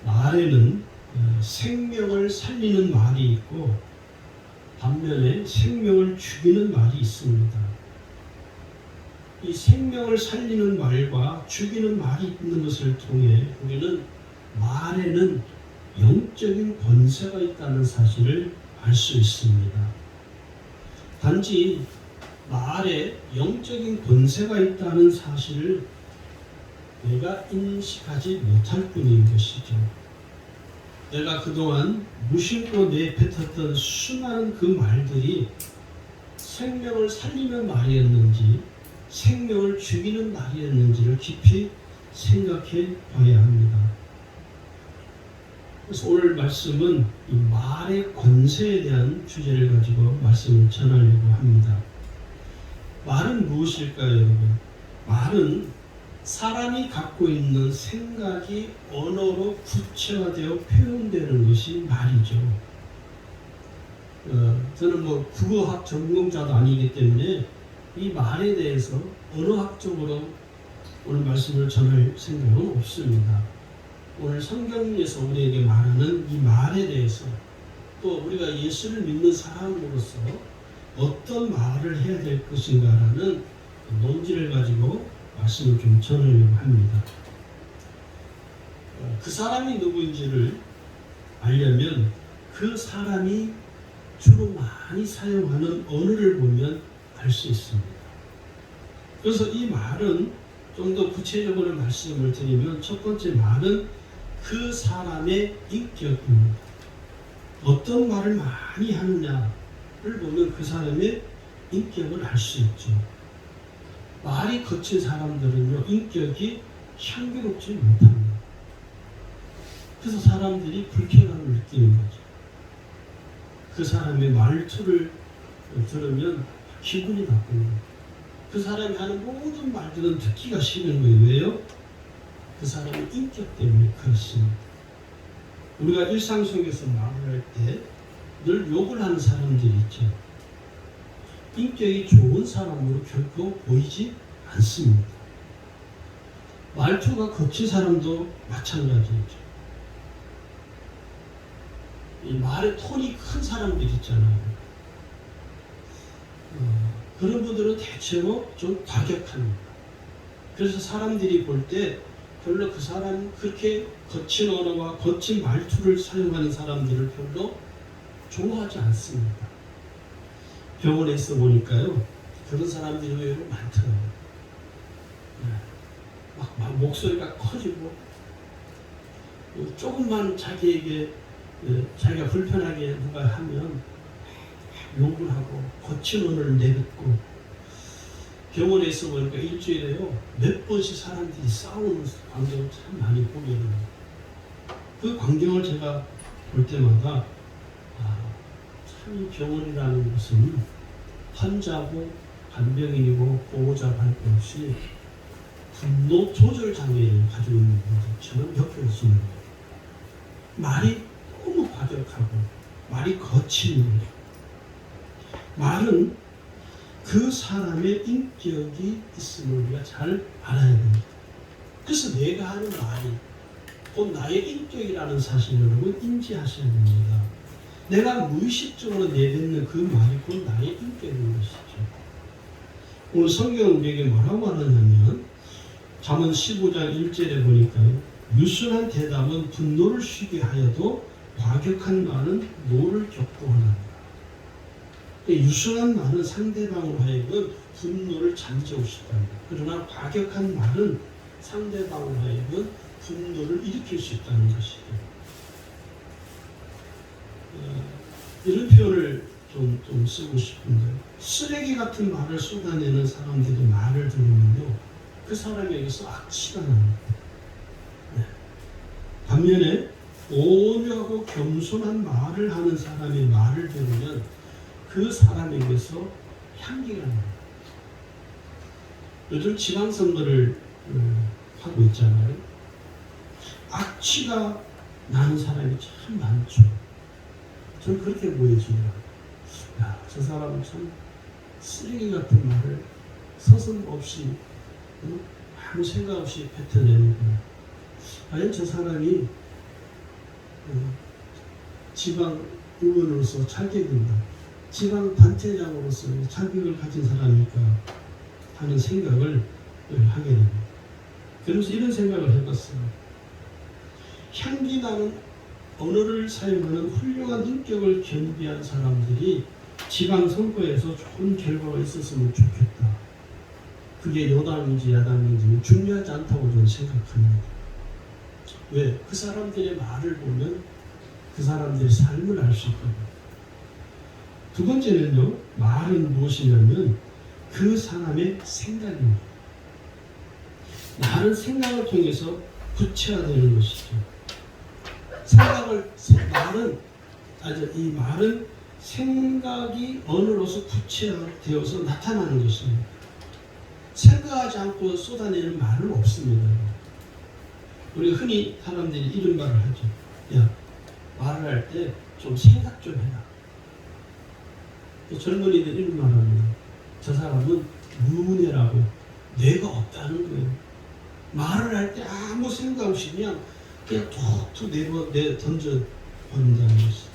말에는 생명을 살리는 말이 있고 반면에 생명을 죽이는 말이 있습니다. 이 생명을 살리는 말과 죽이는 말이 있는 것을 통해 우리는 말에는 영적인 권세가 있다는 사실을 알 수 있습니다. 단지 말에 영적인 권세가 있다는 사실을 내가 인식하지 못할 뿐인 것이죠. 내가 그동안 무심코 내뱉었던 수많은 그 말들이 생명을 살리는 말이었는지 생명을 죽이는 말이었는지를 깊이 생각해 봐야 합니다. 그래서 오늘 말씀은 이 말의 권세에 대한 주제를 가지고 말씀을 전하려고 합니다. 말은 무엇일까요, 여러분? 말은 사람이 갖고 있는 생각이 언어로 구체화되어 표현되는 것이 말이죠. 저는 국어학 전공자도 아니기 때문에 이 말에 대해서 언어학적으로 오늘 말씀을 전할 생각은 없습니다. 오늘 성경에서 우리에게 말하는 이 말에 대해서 또 우리가 예수를 믿는 사람으로서 어떤 말을 해야 될 것인가라는 논지를 가지고 말씀을 좀 전하려고 합니다. 그 사람이 누구인지를 알려면 그 사람이 주로 많이 사용하는 언어를 보면 알 수 있습니다. 그래서 이 말은 좀 더 구체적으로 말씀을 드리면 첫 번째 말은 그 사람의 인격입니다. 어떤 말을 많이 하느냐를 보면 그 사람의 인격을 알 수 있죠. 말이 거친 사람들은요, 인격이 향기롭지 못합니다. 그래서 사람들이 불쾌감을 느끼는 거죠. 그 사람의 말투를 들으면 기분이 나쁩니다. 그 사람이 하는 모든 말들은 듣기가 싫은 거예요. 왜요? 그 사람의 인격 때문에 그렇습니다. 우리가 일상 속에서 말을 할 때 늘 욕을 하는 사람들이 있죠. 인격이 좋은 사람으로 결코 보이지 않습니다. 말투가 거친 사람도 마찬가지죠. 이 말의 톤이 큰 사람들 있잖아요. 그런 분들은 대체로 좀 과격합니다. 그래서 사람들이 볼 때 별로 그 사람 그렇게 거친 언어와 거친 말투를 사용하는 사람들을 별로 좋아하지 않습니다. 병원에 있어 보니까요, 그런 사람들이 의외로 많더라고요. 막 목소리가 커지고 조금만 자기에게 자기가 불편하게 누가 하면 욕을 하고 거친 언어를 내뱉고 병원에 있어 보니까 일주일에요 몇 번씩 사람들이 싸우는 광경을 참 많이 보게 됩니다. 그 광경을 제가 볼 때마다 참 병원이라는 것은 환자고 간병인이고 보호자 할 것 없이 분노 조절 장애를 가지고 있는 분들처럼 엮여있는 거예요. 말이 너무 과격하고 말이 거친 거예요. 말은 그 사람의 인격이 있음을 우리가 잘 알아야 됩니다. 그래서 내가 하는 말이 곧 나의 인격이라는 사실을 여러분 인지하셔야 됩니다. 내가 무의식적으로 내뱉는 그 말이 곧 나의 인격인 것이죠. 오늘 성경은 우리에게 뭐라고 하느냐면 잠언 15장 1절에 보니까요, 유순한 대답은 분노를 쉬게 하여도 과격한 말은 노를 격도하나니. 유순한 말은 상대방으로 하여금 분노를 잠재우고 싶답니다. 그러나 과격한 말은 상대방으로 하여금 분노를 일으킬 수 있다는 것이죠. 이런 표현을 좀 쓰고 싶은데, 쓰레기 같은 말을 쏟아내는 사람들이 말을 들으면요, 그 사람에게서 악취가 납니다. 반면에 오묘하고 겸손한 말을 하는 사람의 말을 들으면 그 사람에게서 향기가 납니다. 요즘 지방선거를 하고 있잖아요. 악취가 나는 사람이 참 많죠. 저는 그렇게 보여집니다. 야, 저 사람은 참 쓰레기 같은 말을 서슴없이 아무 생각 없이 뱉어내는구나. 과연 저 사람이 지방 의원으로서 자격인가, 지방 단체장으로서 자격을 가진 사람이니까 하는 생각을 하게 됩니다. 그래서 이런 생각을 해봤어요. 향기 나는 언어를 사용하는 훌륭한 인격을 겸비한 사람들이 지방선거에서 좋은 결과가 있었으면 좋겠다. 그게 여당인지 야당인지 중요하지 않다고 저는 생각합니다. 왜? 그 사람들의 말을 보면 그 사람들의 삶을 알 수 있거든요. 두 번째는요, 말은 무엇이냐면 그 사람의 생각입니다. 말은 생각을 통해서 구체화되는 것이죠. 이 말은 생각이 언어로서 구체화되어서 나타나는 것입니다. 생각하지 않고 쏟아내는 말은 없습니다. 우리가 흔히 사람들이 이런 말을 하죠. 야, 말을 할 때 좀 생각 좀 해라. 젊은이들 이런 말 합니다. 저 사람은 무뇌라고, 뇌가 없다는 거예요. 말을 할 때 아무 생각 없이 그냥 툭툭 던져 버린다는 것이죠.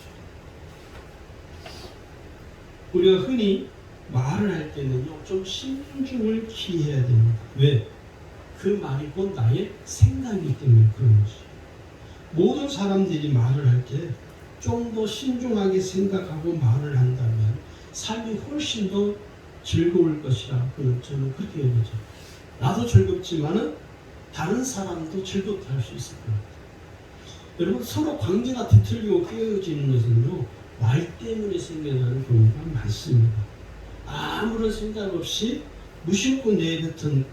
우리가 흔히 말을 할 때는요, 좀 신중을 기해야 됩니다. 왜? 그 말이 곧 나의 생각이기 때문에 그런 것이죠. 모든 사람들이 말을 할 때 좀 더 신중하게 생각하고 말을 한다면 삶이 훨씬 더 즐거울 것이라 저는 그렇게 얘기하죠. 나도 즐겁지만은 다른 사람도 즐겁게 할 수 있을 겁니다. 여러분, 서로 관계가 뒤틀리고 깨어지는 것은요, 말 때문에 생겨나는 경우가 많습니다. 아무런 생각 없이 무심코 내뱉은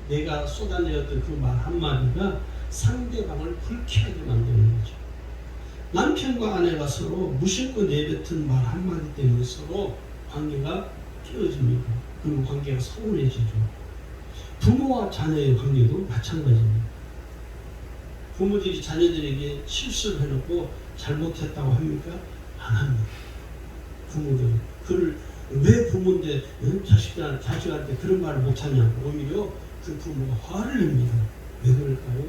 내가 쏟아내었던 그 말 한마디가 상대방을 불쾌하게 만드는 거죠. 남편과 아내가 서로 무심코 내뱉은 말 한마디 때문에 서로 관계가 깨어집니다. 그리고 관계가 서운해지죠. 부모와 자녀의 관계도 마찬가지입니다. 부모들이 자녀들에게 실수를 해놓고 잘못했다고 합니까? 안 합니다. 부모들은 그를 왜 부모인데 자식한테 그런 말을 못하냐고 오히려 그 부모가 화를 냅니다. 왜 그럴까요?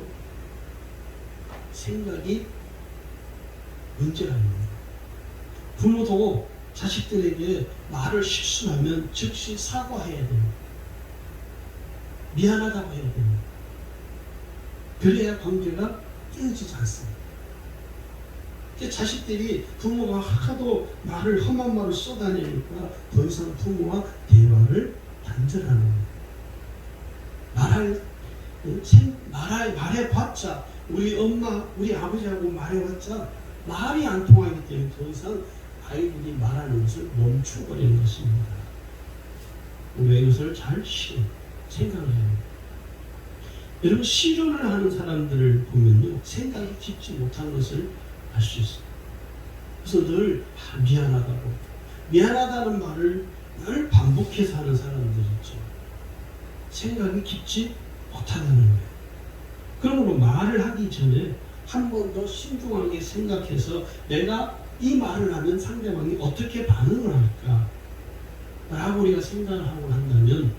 생각이 문제가 있습니다. 부모도 자식들에게 말을 실수하면 즉시 사과해야 됩니다. 미안하다고 해야 됩니다. 그래야 관계가 깨어지지 않습니다. 자식들이 부모가 하도 험한 말을 쏟아내니까 더 이상 부모와 대화를 단절하는 거예요. 말해봤자 우리 엄마, 우리 아버지하고 말해봤자 말이 안 통하기 때문에 더 이상 아이들이 말하는 것을 멈춰버리는 것입니다. 우리가 이것을 잘 생각을 해야 합니다. 여러분, 실현을 하는 사람들을 보면요, 생각이 깊지 못한 것을 알 수 있어요. 그래서 늘 미안하다는 말을 늘 반복해서 하는 사람들 있죠. 생각이 깊지 못하다는 거예요. 그러므로 말을 하기 전에 한 번 더 신중하게 생각해서 내가 이 말을 하면 상대방이 어떻게 반응을 할까 라고 우리가 생각을 하고 한다면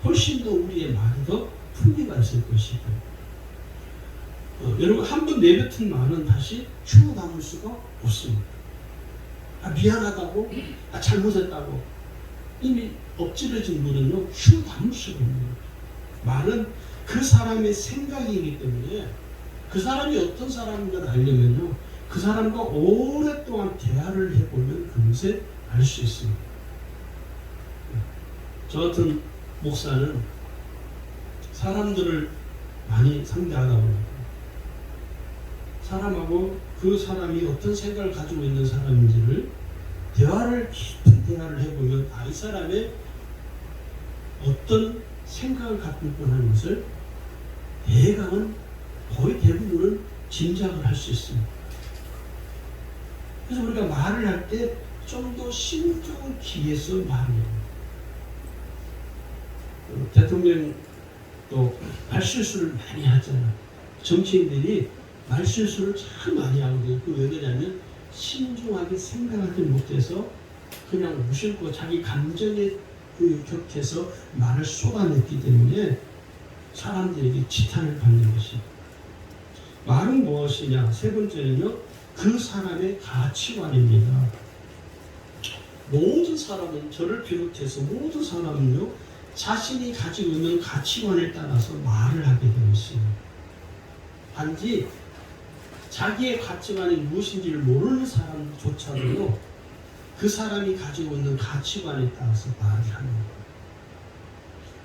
훨씬 더 우리의 말이 더 풍미가 있을 것이고, 여러분, 한 번 내뱉은 말은 다시 추후 담을 수가 없습니다. 미안하다고, 잘못했다고 이미 엎질러진 물은요, 추후 담을 수가 없는 거예요. 말은 그 사람의 생각이기 때문에 그 사람이 어떤 사람인가를 알려면요, 그 사람과 오랫동안 대화를 해보면 금세 알 수 있습니다. 저 같은 목사는 사람들을 많이 상대하다 보니까 사람하고 그 사람이 어떤 생각을 가지고 있는 사람인지를 깊은 대화를 해보면 이 사람의 어떤 생각을 갖고 있구나 하는 것을 거의 대부분은 짐작을 할 수 있습니다. 그래서 우리가 말을 할 때 좀 더 신중을 기해서 말해요. 대통령도 말실수를 많이 하잖아요. 정치인들이 말실수를 참 많이 하거든요. 왜 그러냐면 신중하게 생각하지 못해서 그냥 무심코 자기 감정에 격해서 말을 쏟아냈기 때문에 사람들에게 지탄을 받는 것입니다. 말은 무엇이냐? 세 번째는요, 그 사람의 가치관입니다. 모든 사람은, 저를 비롯해서 모든 사람은요, 자신이 가지고 있는 가치관에 따라서 말을 하게 되어 있습니다. 단지 자기의 가치관이 무엇인지를 모르는 사람조차도요, 그 사람이 가지고 있는 가치관에 따라서 말을 하는 거예요.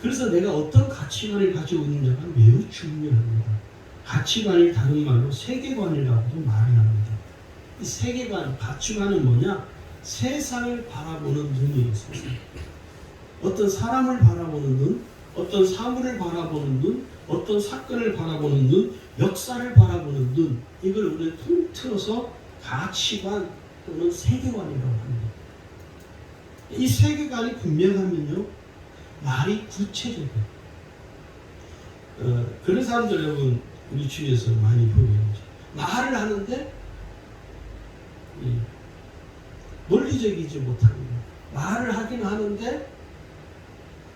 그래서 내가 어떤 가치관을 가지고 있느냐가 매우 중요합니다. 가치관을 다른 말로 세계관이라고도 말을 합니다. 이 세계관, 가치관은 뭐냐? 세상을 바라보는 눈이에요. 세상. 어떤 사람을 바라보는 눈, 어떤 사물을 바라보는 눈, 어떤 사건을 바라보는 눈, 역사를 바라보는 눈, 이걸 우리는 통틀어서 가치관 또는 세계관이라고 합니다. 이 세계관이 분명하면요, 말이 구체적이에요. 그런 사람들 여러분 우리 주위에서 많이 보게 되죠. 말을 하는데 논리적이지 못합니다. 말을 하긴 하는데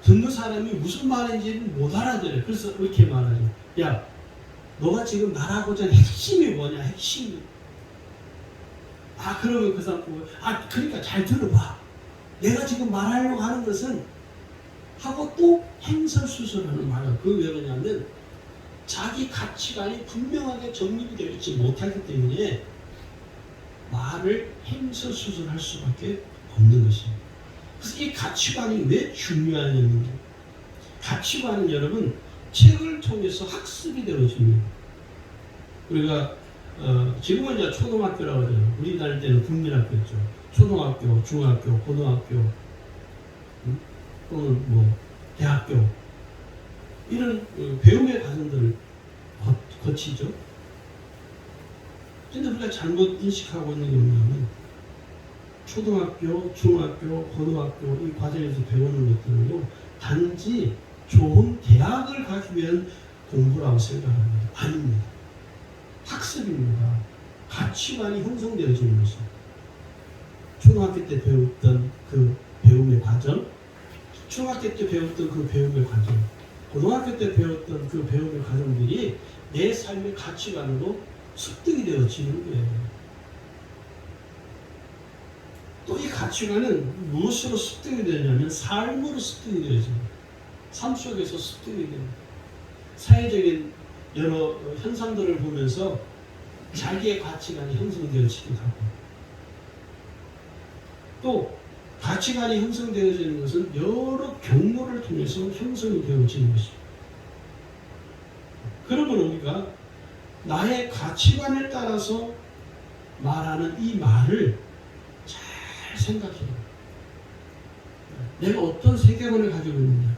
듣는 사람이 무슨 말인지는 못 알아들어요. 그래서 이렇게 말하죠. 야, 너가 지금 말하고자 하는 핵심이 뭐냐? 핵심이. 그러면 그 사람 보고, 그러니까 잘 들어봐. 내가 지금 말하려고 하는 것은 하고 또 행설수설하는 말이야. 그게 왜 그러냐면 자기 가치관이 분명하게 정립이 되어 있지 못하기 때문에 말을 행설수설할 수밖에 없는 것입니다. 그래서 이 가치관이 왜 중요하냐면요. 가치관은 여러분 책을 통해서 학습이 되어집니다. 우리가 지금은 이제 초등학교라고 하죠. 우리 다닐 때는 국민학교였죠. 초등학교, 중학교, 고등학교, 또는 뭐 대학교 이런 배움의 과정들을 거치죠. 근데 우리가 잘못 인식하고 있는 게 뭐냐면 초등학교, 중학교, 고등학교 이 과정에서 배우는 것들은요 단지 좋은 대학을 가기 위한 공부라고 생각합니다. 아닙니다. 학습입니다. 가치관이 형성되어지는 것입니다. 초등학교 때 배웠던 그 배움의 과정, 중학교 때 배웠던 그 배움의 과정, 고등학교 때 배웠던 그 배움의 과정들이 내 삶의 가치관으로 습득이 되어지는 거예요. 또 이 가치관은 무엇으로 습득이 되냐면 삶으로 습득이 되어집니다. 삶 속에서 습득이 됩니다. 사회적인 여러 현상들을 보면서 자기의 가치관이 형성되어지기도 하고, 또 가치관이 형성되어지는 것은 여러 경로를 통해서 형성이 되어지는 것입니다. 그러면 우리가 나의 가치관에 따라서 말하는 이 말을 잘 생각해요. 내가 어떤 세계관을 가지고 있느냐,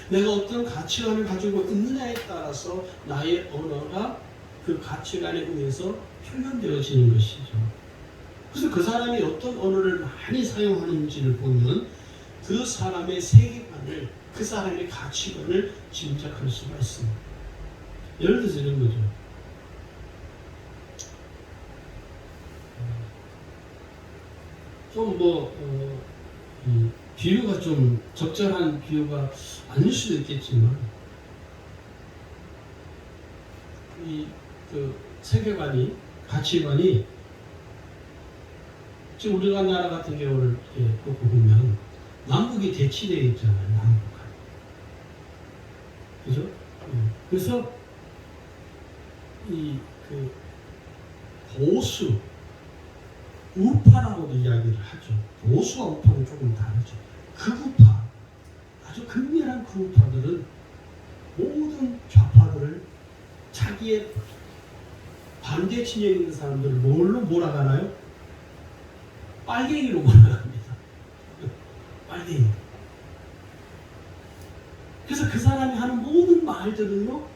내가 어떤 가치관을 가지고 있느냐에 따라서 나의 언어가 그 가치관에 의해서 표현되어지는 것이죠. 그래서 그 사람이 어떤 언어를 많이 사용하는지를 보면 그 사람의 세계관을, 그 사람의 가치관을 짐작할 수가 있습니다. 예를 들어서 이런 거죠. 좀 비유가 좀 적절한 비유가 아닐 수도 있겠지만 그 세계관이, 가치관이 지금 우리나라 같은 경우를 놓고 보면 남북이 대치되어 있잖아요. 남북한. 그죠? 그래서 그 보수, 우파라고도 이야기를 하죠. 보수와 우파는 조금 다르죠. 극우파, 아주 극렬한 극우파들은 모든 좌파들을 자기의 반대 진영에 있는 사람들을 뭘로 몰아가나요? 빨갱이로 몰아갑니다. 빨갱이. 그래서 그 사람이 하는 모든 말들은요,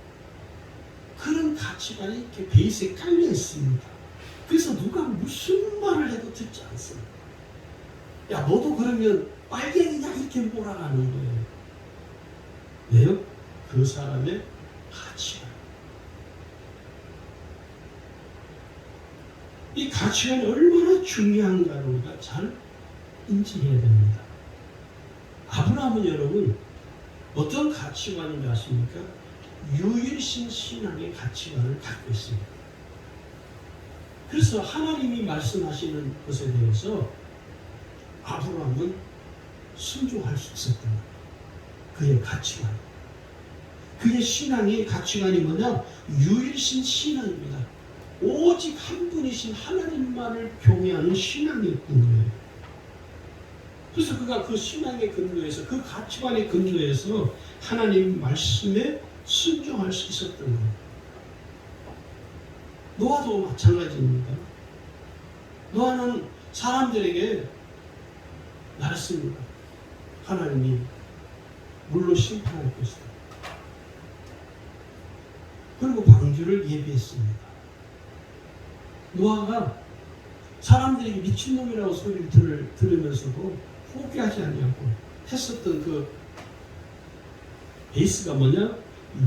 그런 가치관이 이렇게 베이스에 깔려 있습니다. 그래서 누가 무슨 말을 해도 듣지 않습니다. 야, 너도 그러면 빨갱이냐? 이렇게 몰아가는 거예요. 왜요? 그 사람의 가치관. 이 가치관이 얼마나 중요한가를 우리가 잘 인지해야 됩니다. 아브라함은 여러분 어떤 가치관인지 아십니까? 유일신 신앙의 가치관을 갖고 있습니다. 그래서 하나님이 말씀하시는 것에 대해서 아브라함은 순종할 수 있었던 거예요. 그의 가치관. 그의 신앙의 가치관이 뭐냐? 유일신 신앙입니다. 오직 한 분이신 하나님만을 경외하는 신앙이었던 거예요. 그래서 그가 그 신앙의 근거에서, 그 가치관의 근거에서 하나님 말씀에 순종할 수 있었던 거예요. 노아도 마찬가지입니다. 노아는 사람들에게 말했습니다. 하나님이 물로 심판할 것이다. 그리고 방주를 예비했습니다. 노아가 사람들에게 미친놈이라고 소리를 들으면서도 포기하지 아니하고 했었던 그 베이스가 뭐냐?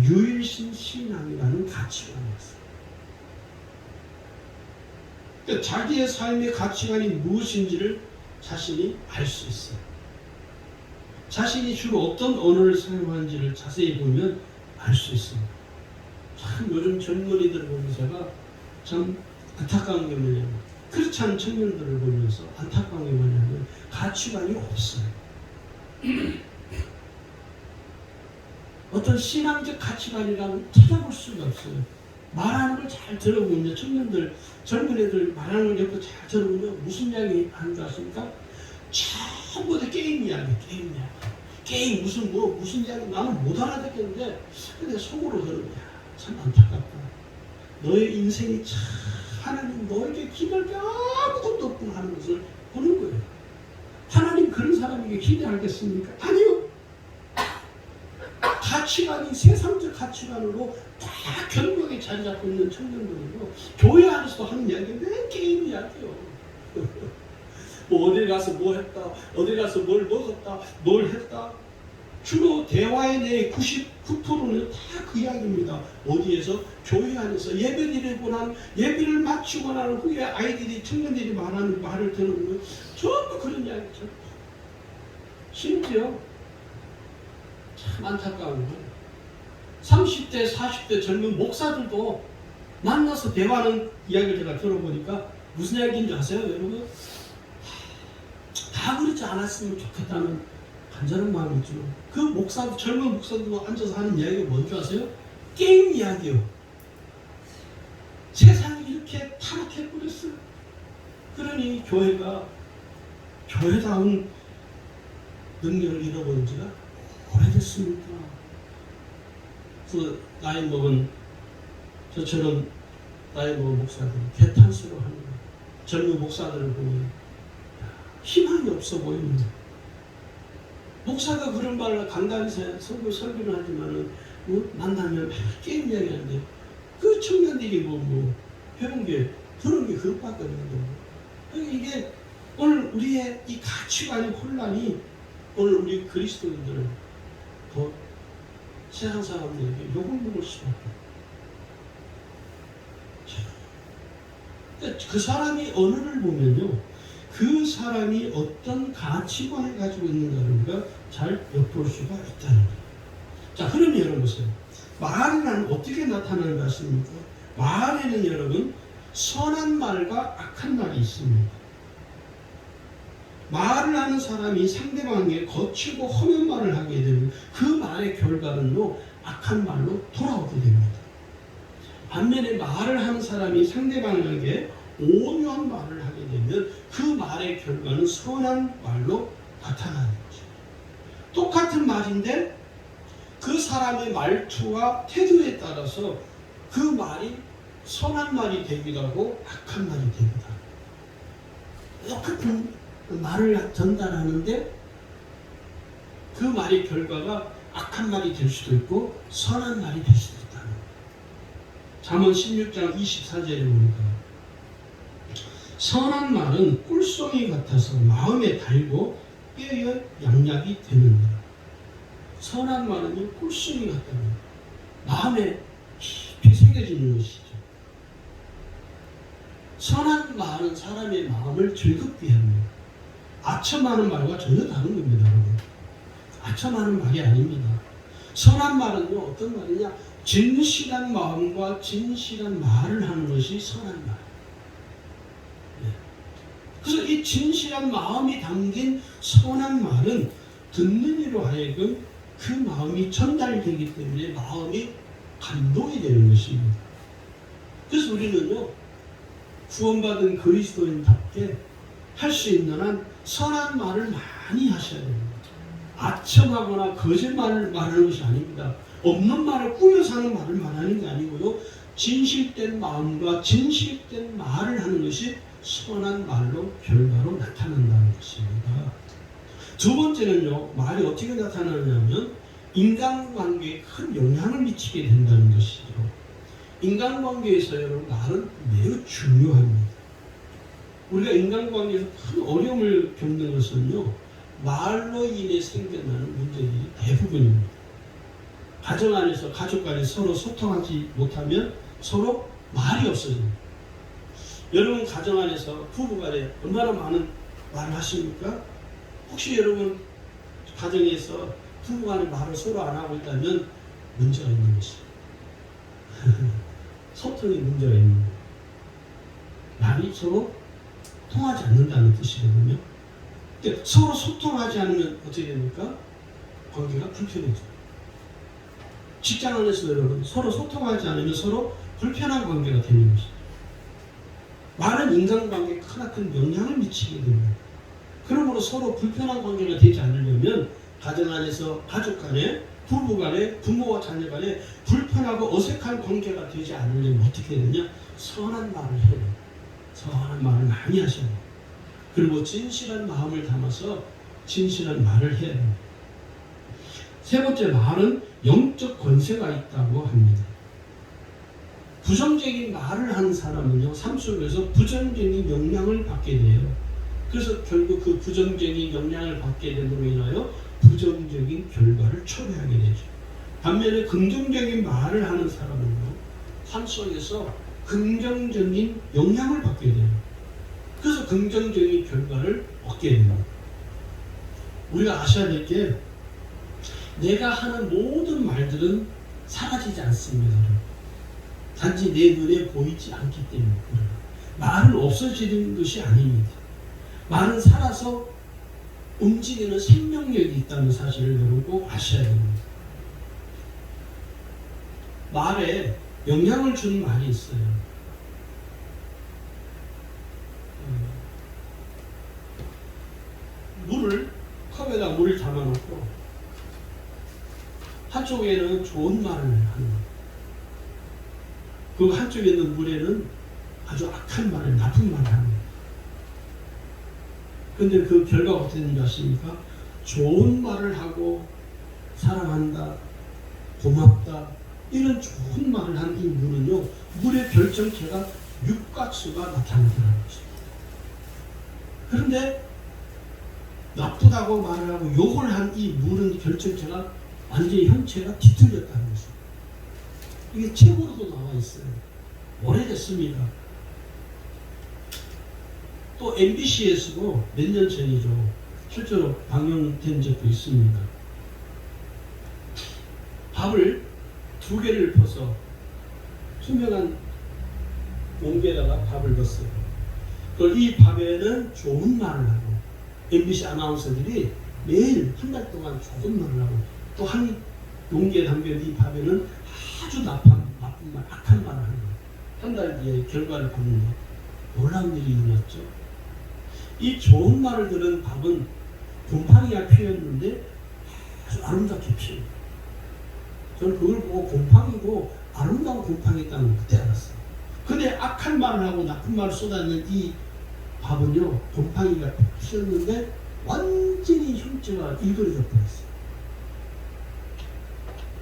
유일신 신앙이라는 가치관이었어요. 그러니까 자기의 삶의 가치관이 무엇인지를 자신이 알 수 있어요. 자신이 주로 어떤 언어를 사용하는지를 자세히 보면 알 수 있습니다. 참 요즘 젊은이들을 보면서 제가 참 안타까운 게 뭐냐면, 그렇지 않은 청년들을 보면서 안타까운 게 뭐냐면 가치관이 없어요. 어떤 신앙적 가치관이라면 찾아볼 수가 없어요. 말하는 걸 잘 들어보면, 청년들, 젊은 애들 말하는 걸 옆에 잘 들어보면 무슨 이야기 하는 줄 아십니까? 전부 다 게임 이야기, 게임 이야기. 게임 무슨 이야기 나는 못 알아듣겠는데, 근데 속으로 들으면 참 안타깝다. 너의 인생이 참 하나님 너에게 기댈 게 아무것도 없구나 하는 것을 보는 거예요. 하나님 그런 사람에게 기대하겠습니까? 아니요. 가치관이 세상적 가치관으로 다 견고하게 자리 잡고 있는 청년들이고, 교회 안에서도 하는 이야기는 왜 게임 이야기요. 뭐 어디 가서 뭐 했다, 어디 가서 뭘 먹었다, 뭘 했다. 주로 대화의 내 99%는 다 그 이야기입니다. 어디에서? 교회 안에서 예배드리고 난, 예배를 마치고 난 후에 아이들이, 청년들이 말하는 말을 들으면 전부 그런 이야기죠. 심지어 참 안타까운 거예요. 30대, 40대 젊은 목사들도 만나서 대화하는 이야기를 제가 들어보니까 무슨 이야기인지 아세요, 여러분? 다 그렇지 않았으면 좋겠다는 간절한 마음이죠. 그 목사, 젊은 목사들도 앉아서 하는 이야기가 뭔지 아세요? 게임 이야기요. 세상이 이렇게 타락해버렸어요. 그러니 교회가 교회다운 능력을 잃어버린 지가 오래됐습니다. 그래서 나이 먹은, 저처럼 나이 먹은 목사들이 개탄스러워하는 거예요. 젊은 목사들을 보면 희망이 없어 보입니다. 목사가 그런 말을 간단히 설교를 하지만은 만나면 게임 이야기하는데, 그 청년들이 배운 게, 들은 게 그것밖에 없는데, 이게 오늘 우리의 이 가치관의 혼란이 오늘 우리 그리스도인들은 더 세상 사람들에게 욕을 먹을 수밖에 없어요. 그 사람이 언어를 보면요, 그 사람이 어떤 가치관을 가지고 있는가를 우리가 잘 엿볼 수가 있다는 거예요. 자, 그러면 여러분 보세요. 말이란 어떻게 나타나는 것입니까? 말에는 여러분 선한 말과 악한 말이 있습니다. 말을 하는 사람이 상대방에게 거칠고 험한 말을 하게 되면 그 말의 결과는요, 악한 말로 돌아오게 됩니다. 반면에 말을 하는 사람이 상대방에게 온유한 말을 하게 되면 그 말의 결과는 선한 말로 나타나는 거죠. 똑같은 말인데 그 사람의 말투와 태도에 따라서 그 말이 선한 말이 되기도 하고 악한 말이 되기도 하고, 똑같은 말을 전달하는데 그 말의 결과가 악한 말이 될 수도 있고 선한 말이 될 수도 있다는 거예요. 잠언 16장 24절에 보니까 선한 말은 꿀송이 같아서 마음에 달고 뼈에 양약이 되는다. 선한 말은 꿀송이 같다는 거예요. 마음에 깊이 새겨지는 것이죠. 선한 말은 사람의 마음을 즐겁게 합니다. 아첨하는 말과 전혀 다른 겁니다, 여러분. 아첨하는 말이 아닙니다. 선한 말은요, 어떤 말이냐? 진실한 마음과 진실한 말을 하는 것이 선한 말. 그래서 이 진실한 마음이 담긴 선한 말은 듣는 이로 하여금 그 마음이 전달되기 때문에 마음이 감동이 되는 것입니다. 그래서 우리는요, 구원받은 그리스도인답게 할 수 있는 한 선한 말을 많이 하셔야 됩니다. 아첨하거나 거짓말을 말하는 것이 아닙니다. 없는 말을 꾸며서 하는 말을 말하는 게 아니고요, 진실된 마음과 진실된 말을 하는 것이 선한 말로 결과로 나타난다는 것입니다. 두 번째는요, 말이 어떻게 나타나냐면 인간관계에 큰 영향을 미치게 된다는 것이죠. 인간관계에서 여러분, 말은 매우 중요합니다. 우리가 인간관계에서 큰 어려움을 겪는 것은요, 말로 인해 생겨나는 문제들이 대부분입니다. 가정 안에서, 가족 간에 서로 소통하지 못하면 서로 말이 없어집니다. 여러분 가정 안에서 부부 간에 얼마나 많은 말을 하십니까? 혹시 여러분 가정에서 부부 간에 말을 서로 안 하고 있다면 문제가 있는 것이죠. 소통에 문제가 있는 거예요. 말이 서로 통하지 않는다는 뜻이거든요. 그러니까 서로 소통하지 않으면 어떻게 됩니까? 관계가 불편해져요. 직장 안에서 여러분 서로 소통하지 않으면 서로 불편한 관계가 되는 것이죠. 말은 인간관계에 크나큰 영향을 미치게 됩니다. 그러므로 서로 불편한 관계가 되지 않으려면 가정 안에서 가족 간에, 부부 간에, 부모와 자녀 간에 불편하고 어색한 관계가 되지 않으려면 어떻게 해야 되냐? 선한 말을 해야 돼요. 선한 말을 많이 하셔야 돼요. 그리고 진실한 마음을 담아서 진실한 말을 해야 됩니다. 세 번째, 말은 영적 권세가 있다고 합니다. 부정적인 말을 하는 사람은요, 삶 속에서 부정적인 영향을 받게 돼요. 그래서 결국 그 부정적인 영향을 받게 됨으로 인하여 부정적인 결과를 초래하게 되죠. 반면에 긍정적인 말을 하는 사람은요, 삶 속에서 긍정적인 영향을 받게 돼요. 그래서 긍정적인 결과를 얻게 됩니다. 우리가 아셔야 될 게, 내가 하는 모든 말들은 사라지지 않습니다. 단지 내 눈에 보이지 않기 때문에. 말은 없어지는 것이 아닙니다. 말은 살아서 움직이는 생명력이 있다는 사실을 여러분 꼭 아셔야 됩니다. 말에 영향을 주는 말이 있어요. 컵에다 물을 담아놓고 한쪽에는 좋은 말을 하는 거예요. 그 한쪽에 있는 물에는 아주 악한 말을, 나쁜 말을 하는 거예요. 근데 그 결과가 어떻게 되는지 아십니까? 좋은 말을 하고 사랑한다, 고맙다, 이런 좋은 말을 한 이 물은요, 물의 결정체가 육각수가 나타나더라는 것입니다. 그런데 나쁘다고 말을 하고 욕을 한 이 물은 결정체가 완전히 형체가 뒤틀렸다는 것입니다. 이게 책으로도 나와 있어요. 오래됐습니다. 또 MBC에서도 몇 년 전이죠. 실제로 방영된 적도 있습니다. 밥을 2개를 퍼서 투명한 용기에다가 밥을 넣었어요. 그걸 이 밥에는 좋은 말을 하고, MBC 아나운서들이 매일 한 달 동안 좋은 말을 하고, 또 한 용기에 담겨있는 이 밥에는 아주 나쁜 말, 악한 말을 하는 거예요. 한 달 뒤에 결과를 보는데 놀라운 일이 일어났죠. 이 좋은 말을 들은 밥은 곰팡이가 피었는데 아주 아름답게 피어요. 저는 그걸 보고 곰팡이고 아름다운 곰팡이였다는 걸 그때 알았어요. 근데 악한 말을 하고 나쁜 말을 쏟아내는 이 밥은요, 곰팡이가 피었는데 완전히 형체가 일그러져 버렸어요.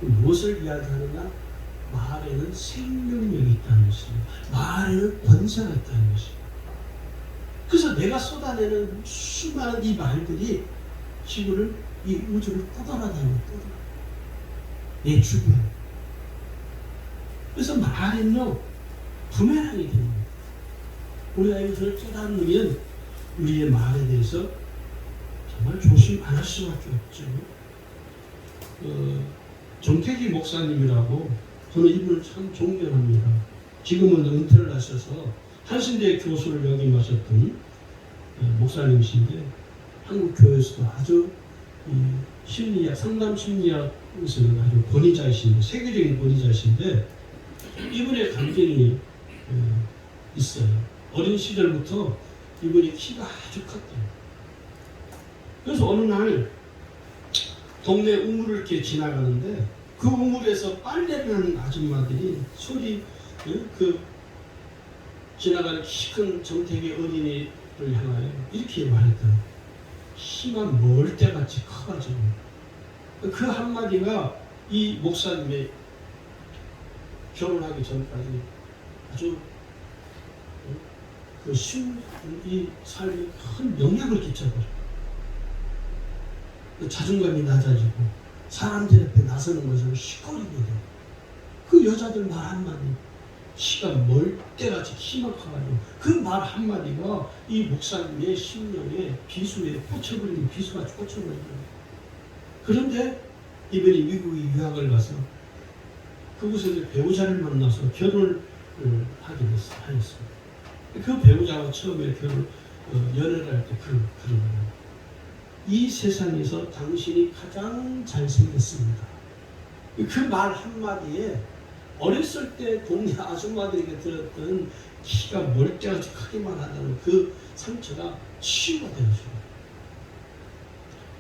무엇을 이야기하느냐? 말에는 생명력이 있다는 것입니다. 말에는 권세가 있다는 것입니다. 그래서 내가 쏟아내는 수많은 이 말들이 지구를, 이 우주를 떠돌아다니는 거예요. 내 주변. 그래서 말은요, 부메랑이 됩니다. 우리가 이것을 깨닫으면 우리의 말에 대해서 정말 조심 안 할 수밖에 없죠. 정태기 목사님이라고 저는 이분을 참 존경합니다. 지금은 은퇴를 하셔서 한신대 교수를 역임하셨던 목사님이신데 한국 교회에서도 아주 심리학, 상담 심리학에서는 아주 권위자이신데, 세계적인 권위자이신데, 이분의 감정이 있어요. 어린 시절부터 이분이 키가 아주 컸대요. 그래서 어느 날 동네 우물을 이렇게 지나가는데 그 우물에서 빨래를 하는 아줌마들이 지나가는 키 큰 정태기 어린이를 향하여 이렇게 말했더니 키만 멀때같이 커가지고, 그 한마디가 이 목사님의 결혼하기 전까지 아주 이 삶에 큰 영향을 끼쳐버려요. 자존감이 낮아지고 사람들 앞에 나서는 것을 시끄러게 돼요. 그 여자들 말 한마디, 키가 멀때같이 키만 커가지고 그 말 한마디가 이 목사님의 심령에 비수에 꽂혀버리는, 비수같이 꽂혀버리는 거예요. 그런데 이분이 미국에 유학을 가서 그곳에서 배우자를 만나서 결혼을 하였습니다. 그 배우자와 처음에 연애를 할 때 그런 거예요. 이 세상에서 당신이 가장 잘생겼습니다. 그 말 한마디에 어렸을 때 동네 아줌마들에게 들었던 키가 멀때같이 크기만 하다는 그 상처가 치유가 되어져요.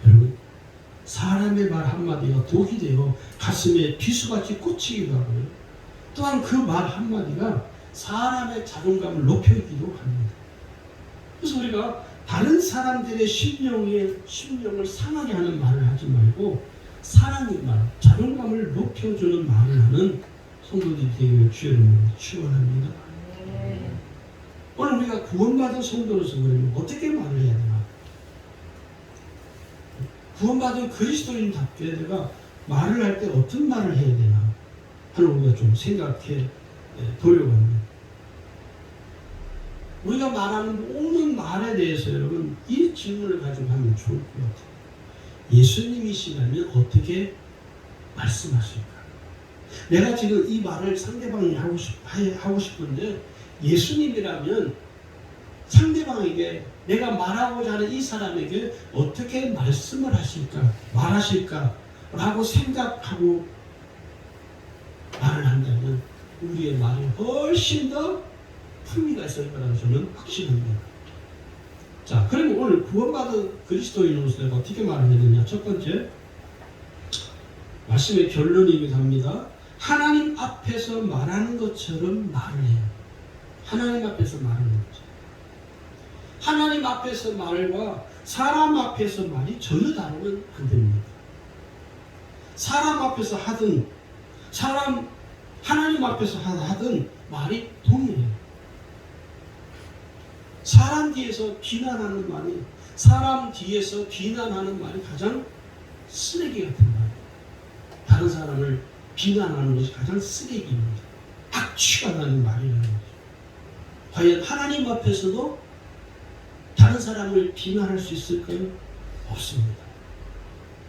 여러분, 사람의 말 한마디가 독이 되어 가슴에 비수같이 꽂히기도 하고요. 또한 그 말 한마디가 사람의 자존감을 높여주기도 합니다. 그래서 우리가 다른 사람들의 심령을 상하게 하는 말을 하지 말고 사랑의 말, 자존감을 높여주는 말을 하는 성도들이 되기를 주의 이름으로 축원합니다. 오늘 우리가 구원받은 성도로서 그러면 어떻게 말을 해야 되나? 구원받은 그리스도인답게 내가 말을 할 때 어떤 말을 해야 되나 하는 우리가 좀 생각해 보려고 합니다. 우리가 말하는 모든 말에 대해서 여러분 이 질문을 가지고 하면 좋을 것 같아요. 예수님이시라면 어떻게 말씀하실까? 내가 지금 이 말을 상대방이 하고 싶은데 예수님이라면 상대방에게, 내가 말하고자 하는 이 사람에게 어떻게 말씀을 하실까, 말하실까 라고 생각하고 말을 한다면 우리의 말이 훨씬 더 품위가 있을 거라고 저는 확신합니다. 자, 그러면 오늘 구원받은 그리스도인으로서 내가 어떻게 말을 해야 되냐? 첫 번째, 말씀의 결론이기도 합니다. 하나님 앞에서 말하는 것처럼 말을 해요. 하나님 앞에서 말하는 거죠. 하나님 앞에서 말과 사람 앞에서 말이 전혀 다르면 안 됩니다. 사람 앞에서 하든 하나님 앞에서 하든 말이 동일해요. 사람 뒤에서 비난하는 말이, 사람 뒤에서 비난하는 말이 가장 쓰레기 같은 말이에요. 다른 사람을 비난하는 것이 가장 쓰레기입니다. 악취가 나는 말이라는 거죠. 과연 하나님 앞에서도 다른 사람을 비난할 수 있을까요? 없습니다.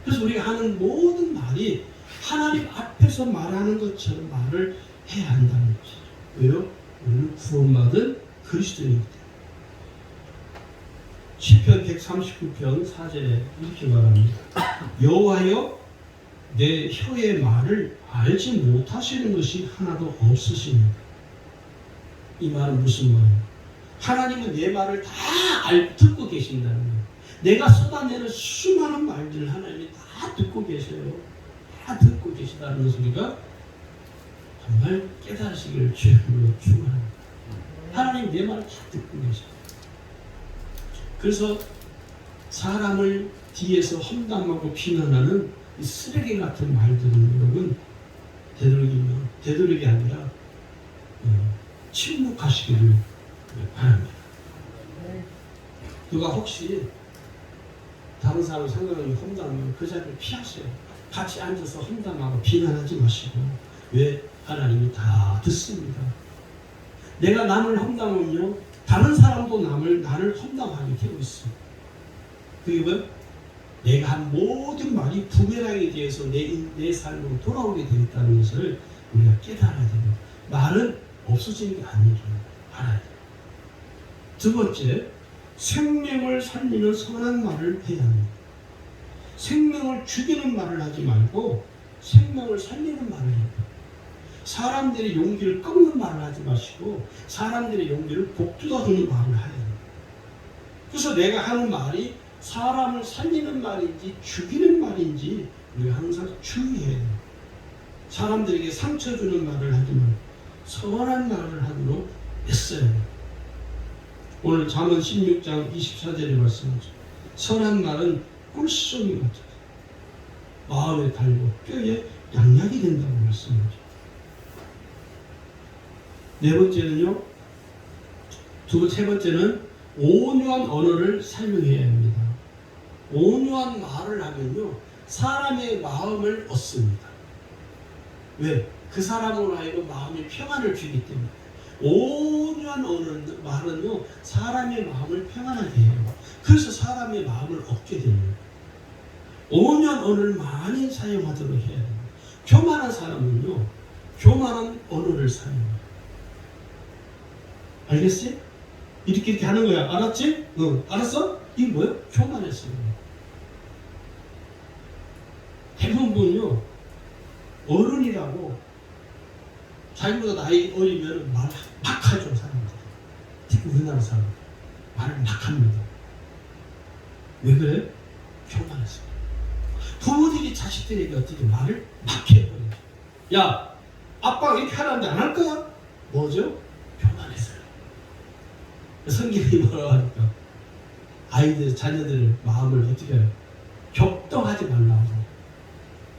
그래서 우리가 하는 모든 말이 하나님 앞에서 말하는 것처럼 말을 해야 한다는 것이죠. 왜요? 우리는 구원받은 그리스도인이기 때문에. 시편 139편 4절에 이렇게 말합니다. 여호와여, 내 혀의 말을 알지 못하시는 것이 하나도 없으십니다. 이 말은 무슨 말이에요? 하나님은 내 말을 다 듣고 계신다는 거예요. 내가 쏟아내는 수많은 말들을 하나님이 다 듣고 계세요. 다 듣고 계시다는 소리가 정말 깨달으시기를 주님으로 축원합니다. 하나님 내 말을 다 듣고 계세요. 그래서 사람을 뒤에서 험담하고 비난하는 이 쓰레기 같은 말들은 여러분 되도록이 아니라 침묵하시기를 바랍니다. 누가 혹시 다른 사람을 상대방이 험담하면 그 자리를 피하세요. 같이 앉아서 험담하고 비난하지 마시고. 왜? 하나님이 다 듣습니다. 내가 남을 험담하면요, 다른 사람도 나를 험담하게 되고 있습니다. 그게 뭐예요? 내가 한 모든 말이 부메랑에 대해서 내 삶으로 돌아오게 되어 있다는 것을 우리가 깨달아야 됩니다. 말은 없어지는 게 아니죠. 알아야 돼요. 두 번째, 생명을 살리는 선한 말을 해야 합니다. 생명을 죽이는 말을 하지 말고 생명을 살리는 말을 해야 돼요. 사람들의 용기를 꺾는 말을 하지 마시고 사람들의 용기를 복돋아주는 말을 해야 돼요. 그래서 내가 하는 말이 사람을 살리는 말인지 죽이는 말인지 우리가 항상 주의해야 돼요. 사람들에게 상처 주는 말을 하지 말고 선한 말을 하도록 애써야 돼요. 오늘 잠언 16장 24절에 말씀하죠. 선한 말은 꿀송이 같아요. 마음에 달고 뼈에 양약이 된다고 말씀하죠. 네 번째는요. 세 번째는 온유한 언어를 사용해야 합니다. 온유한 말을 하면요. 사람의 마음을 얻습니다. 왜? 그 사람으로 하여금 마음의 평안을 주기 때문에. 온유한 말은요. 사람의 마음을 평안하게 해요. 그래서 사람의 마음을 얻게 됩니다. 온유한 언어를 많이 사용하도록 해야 됩니다. 교만한 사람은요. 교만한 언어를 사용해요. 알겠지? 이렇게 하는 거야. 알았지? 알았어? 이게 뭐야? 교만했어요. 대부분요. 어른이라고 자기보다 나이 어리면 말 막 하죠. 사람들. 특히 우리나라 사람들. 말을 막 합니다. 왜 그래? 교만했어요. 부모들이 자식들에게 어떻게 말을 막 해버려요. 야, 아빠가 이렇게 하라는데 안 할 거야? 뭐죠? 교만했어요. 성경이 뭐라고 하니까 아이들, 자녀들의 마음을 어떻게 해요? 격동하지 말라고.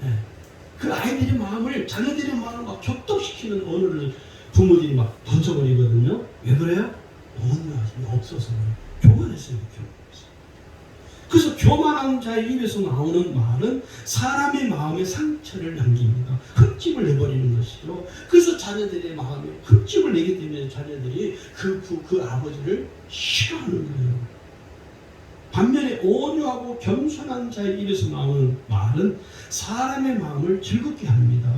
네. 그 아이들의 마음을, 자녀들의 마음을 막 격동시키는 언어를 부모들이 막 던져버리거든요. 왜 그래요? 온유하심이 없어서 교만했어요. 그래서 교만한 자의 입에서 나오는 말은 사람의 마음에 상처를 남깁니다. 흠집을 내버리는 것이죠. 그래서 자녀들의 마음에 흠집을 내기 때문에 자녀들이 그 아버지를 싫어하는 거예요. 반면에 온유하고 겸손한 자의 입에서 나오는 말은 사람의 마음을 즐겁게 합니다.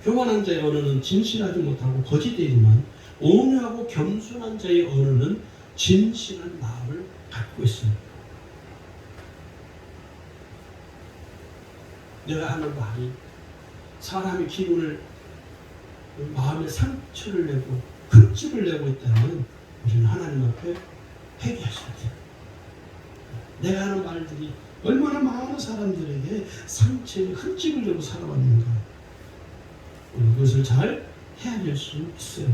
교만한 자의 언어는 진실하지 못하고 거짓되지만 온유하고 겸손한 자의 언어는 진실한 마음을 갖고 있습니다. 내가 하는 말이 사람의 기분을, 마음에 상처를 내고 흠집을 내고 있다면 우리는 하나님 앞에 회개하셔야 돼요. 내가 하는 말들이 얼마나 많은 사람들에게 상처에 흠집을 내고 살아왔는가. 우리 그것을 잘 헤아릴 수 있어요.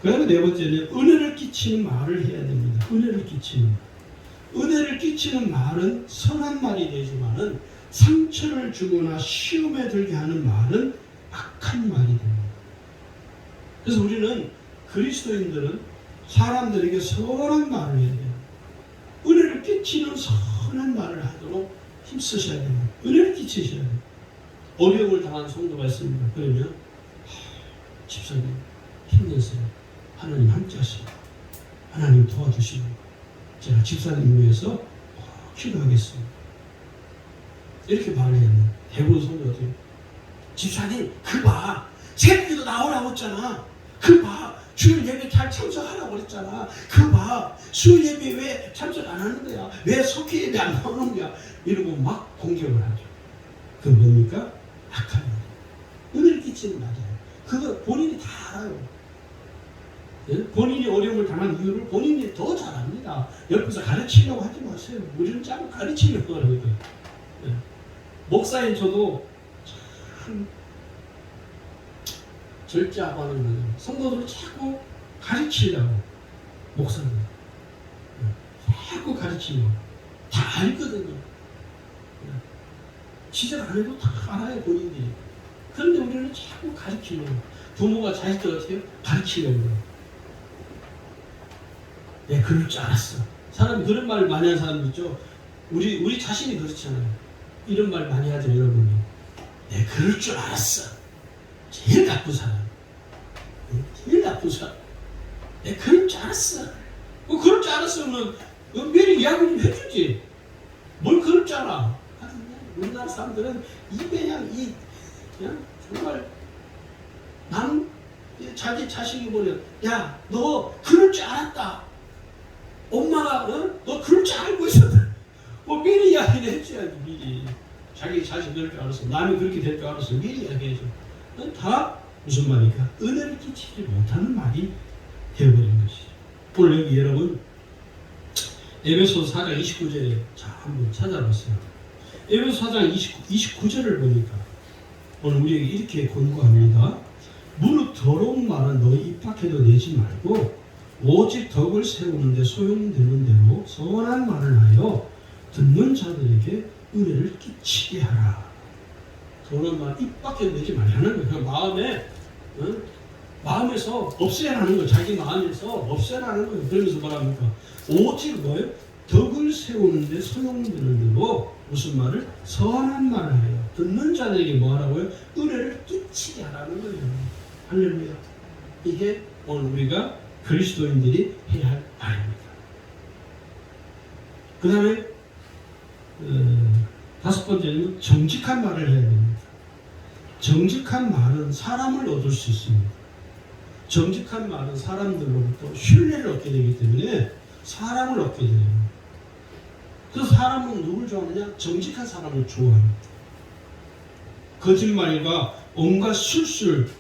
그 다음에 네 번째는 은혜를 끼치는 말을 해야 됩니다. 은혜를 끼치는 말. 은혜를 끼치는 말은 선한 말이 되지만은 상처를 주거나 시험에 들게 하는 말은 악한 말이 됩니다. 그래서 우리는 그리스도인들은 사람들에게 선한 말을 해야 돼요. 은혜를 끼치는 선한 말을 하도록 힘쓰셔야 됩니다. 은혜를 끼치셔야 돼요. 어려움을 당한 성도가 있습니다. 그러면 집사님 힘내세요. 하나님 함께 하십니다. 하나님 도와주시고 제가 집사님 위해서 기도하겠습니다. 이렇게 말해야 돼요. 대부분 성도가 집사님 그 봐. 새벽에도 나오라고 했잖아. 그 봐. 주일 예배 잘 참석하라고 그랬잖아. 그 봐. 수요일 예배 왜 참석 안 하는 거야? 왜 속회 예배 안 나오는 거야? 이러고 막 공격을 하죠. 그 뭡니까? 악한 말. 은혜를 끼치는 말이에요. 그거 본인이 다 알아요. 예? 본인이 어려움을 당한 이유를 본인이 더 잘 압니다. 옆에서 가르치려고 하지 마세요. 우리는 자꾸 가르치려고 하거든요. 예. 목사인 저도 참 절제하고 하는 거예요. 성도들을 자꾸 가르치려고. 목사들. 예. 자꾸 가르치려고. 다 알거든요. 예. 지적 안 해도 다 알아요, 본인들이. 그런데 우리는 자꾸 가르치려고. 부모가 자식들 어떻게 해요? 가르치려고 해요. 네, 그럴 줄 알았어. 사람이 그런 말을 많이 하는 사람도 있죠. 우리 자신이 그렇잖아요. 이런 말 많이 하죠, 여러분이. 네, 그럴 줄 알았어. 제일 나쁜 사람. 네, 제일 나쁜 사람. 네, 그럴 줄 알았어. 그럴 줄 알았으면 미리 이야기 좀 해주지. 뭘 그럴 줄 알아. 우리나라 사람들은 입에 그냥 그냥 정말 나는 자기 자식이 보면 야, 너 그럴 줄 알았다. 엄마가 너 그럴 줄 알고 있었다. 뭐 미리 이야기를 해줘야지. 미리 자기 자식 그럴 줄 알았어. 남이 그렇게 될 줄 알았어. 미리 이야기해줘. 다 무슨 말이니까 은혜를 끼치지 못하는 말이 되어버린 것이죠. 오늘 여기 여러분 에베소 4장 29절에 자 한번 찾아보세요. 에베소 4장 29절을 보니까 오늘 우리에게 이렇게 권고합니다. 무릇 더러운 말은 너희 입 밖에도 내지 말고 오직 덕을 세우는 데 소용되는 대로 선한 말을 하여 듣는 자들에게 은혜를 끼치게 하라. 더러운 말 입 밖에 내지 말라는 거예요. 마음에 마음에서 없애라는 거예요. 자기 마음에서 없애라는 거예요. 그러면서 뭐랍니까? 오직 뭐예요? 덕을 세우는데 소용되는 대로 무슨 말을? 선한 말을 해요. 듣는 자들에게 뭐 하라고요? 은혜를 끼치게 하라는 거예요. 할렐루야. 이게 오늘 우리가 그리스도인들이 해야 할 말입니다. 그 다음에 다섯 번째는 정직한 말을 해야 됩니다. 정직한 말은 사람을 얻을 수 있습니다. 정직한 말은 사람들로부터 신뢰를 얻게 되기 때문에 사람을 얻게 돼요. 그래서 사람은 누굴 좋아하느냐? 정직한 사람을 좋아합니다. 거짓말과 온갖 술술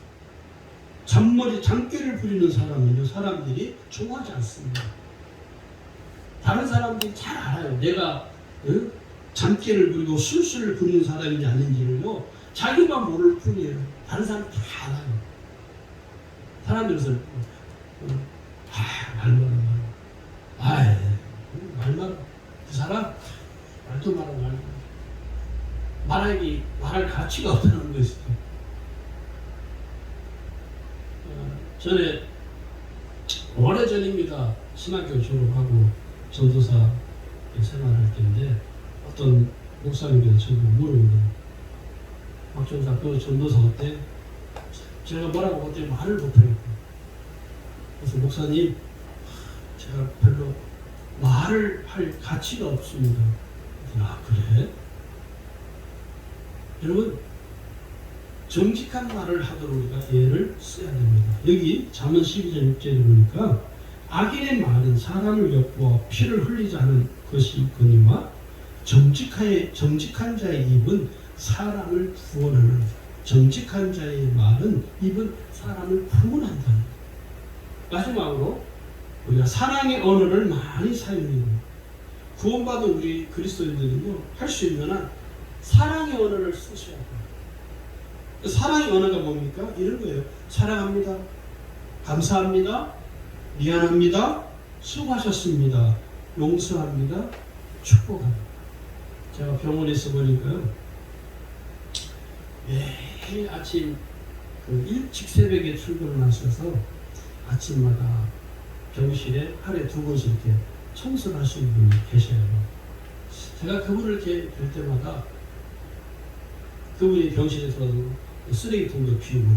잔머리 장꾀를 부리는 사람은요, 사람들이 좋아하지 않습니다. 다른 사람들이 잘 알아요. 내가 잔꾀를 부리고 술술을 부리는 사람인지 아닌지를요, 자기만 모를 뿐이에요. 다른 사람은 다 알아요. 사람들은 말만 그 사람 말도 말할 가치가 없다는 것이죠. 전에 오래전입니다. 신학교 졸업하고 전도사 생활할 때인데 어떤 목사님께서 저를 물어보더라고요. 박전사 그 전도사 어때? 제가 뭐라고 어떻게 말을 못하겠고, 그래서 목사님 제가 별로 말을 할 가치가 없습니다. 아 그래? 여러분 정직한 말을 하도록 우리가 예를 써야 됩니다. 여기 잠언 12장 6절에 보니까 악인의 말은 사람을 엿보아 피를 흘리지 않은 것이 있거니와 정직한 자의 입은 사람을 구원하는, 정직한 자의 말은 입은 사람을 구원한다. 마지막으로 우리가 사랑의 언어를 많이 사용해야 됩니다. 구원받은 우리 그리스도인들은요, 할 수 있는 한 사랑의 언어를 쓰셔야 돼요. 사랑의 언어가 뭡니까? 이런 거예요. 사랑합니다. 감사합니다. 미안합니다. 수고하셨습니다. 용서합니다. 축복합니다. 제가 병원에 있어 보니까요, 매일 아침 일찍 새벽에 출근을 하셔서 아침마다 병실에 하루에 2번씩 이렇게 청소를 하시는 분이 계셔요. 제가 그분을 이렇게 볼 때마다 그분이 병실에서 쓰레기통도 비우고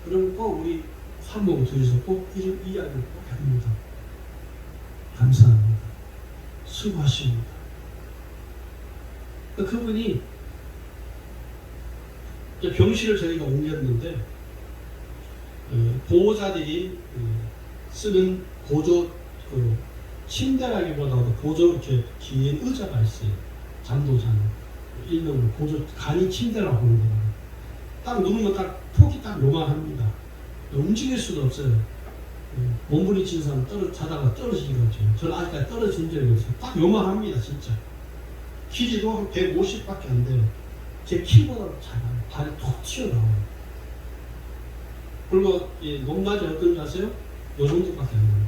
그러면 꼭 우리 사모님 둘이서 꼭 이 이야기를 꼭 합니다. 감사합니다. 수고하십니다. 그분이 병실을 저희가 옮겼는데 보호자들이 쓰는 보조 침대라기보다도 보조 이렇게 긴 의자가 있어요. 잠도자는 일명으로 보조 간이 침대라고 부르더라고요. 딱 누우면 딱 폭이 딱 요만합니다. 움직일 수도 없어요. 몸부림치는 사람 자다가 떨어지거든요. 저는 아직까지 떨어진 적이 없어요. 딱 요만합니다, 진짜. 길이도 한 150밖에 안 돼요. 제 키보다 작아요. 발이 톡 튀어나와요. 그리고 높낮이 어떤지 아세요? 요 정도밖에 안 돼요.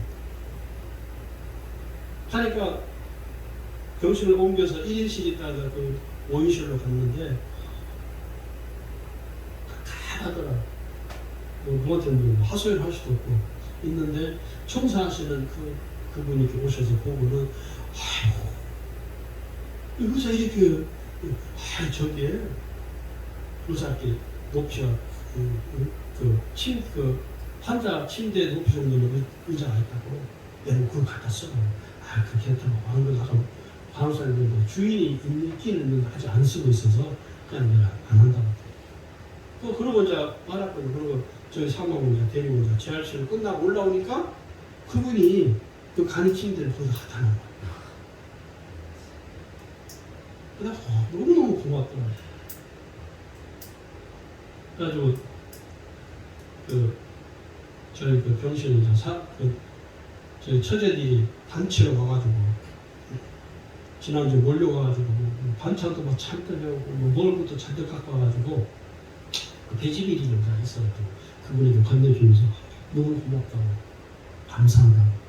하니까 병실을 옮겨서 1인실 있다가 그 5인실로 갔는데 깜깜하더라. 누구한테는 하소연 할 수도 없고 있는데 청소하시는 그분이 이렇게 오셔서 보고는 아이고 의자 이렇게 저기에 의자 이렇게 높이가 환자 침대 높이 정도는 의자가 있다고 내가 그걸 갖다 써. 그렇게 했다고 하는 걸 하고 간호사님들 주인이 있기는 있는데 아직 안 쓰고 있어서 그냥 내가 안 한다고. 그러고 이제 말았거든요. 그리고 저희 사모님 이제 데리고 이제 재활치료 끝나고 올라오니까 그분이 그 가르친 대로 거기서 하다는 거예요. 그래서 너무너무 고맙더라고요. 그래가지고 저희 그 병실에 이제 저희 처제들이 단체로 와가지고 지난주에 몰려가가지고 반찬도 막 잔뜩 해오고 먹을 것도 잔뜩 갖고 와가지고 그 돼지비리 여자 있어가지고 그분이 좀 건네주면서 너무 고맙다고 감사하다고.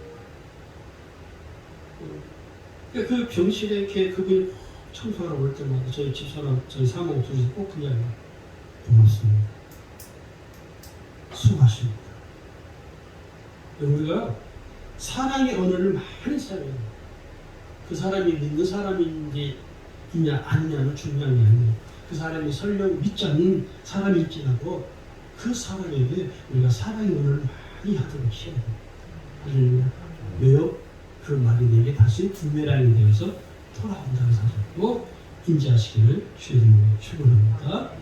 그 병실에 이렇게 그분이 청소하러 올 때마다 저희 집사람 저희 사모 둘이 꼭 그 이야기 고맙습니다. 수고하십니다. 우리가 사랑의 언어를 많이 써야 돼요. 그 사람이 믿는 사람인지 있냐 아니냐는 중요한 게 아니에요. 그 사람이 설령 믿지 않는 사람일지라도 그 사람에게 우리가 사랑의 언어를 많이 하도록 해야 돼요. 할렐루야. 왜요? 그 말이 내게 다시 부메랑이 되어서 돌아온다는 사실을 인지하시기를 주님으로 축원합니다.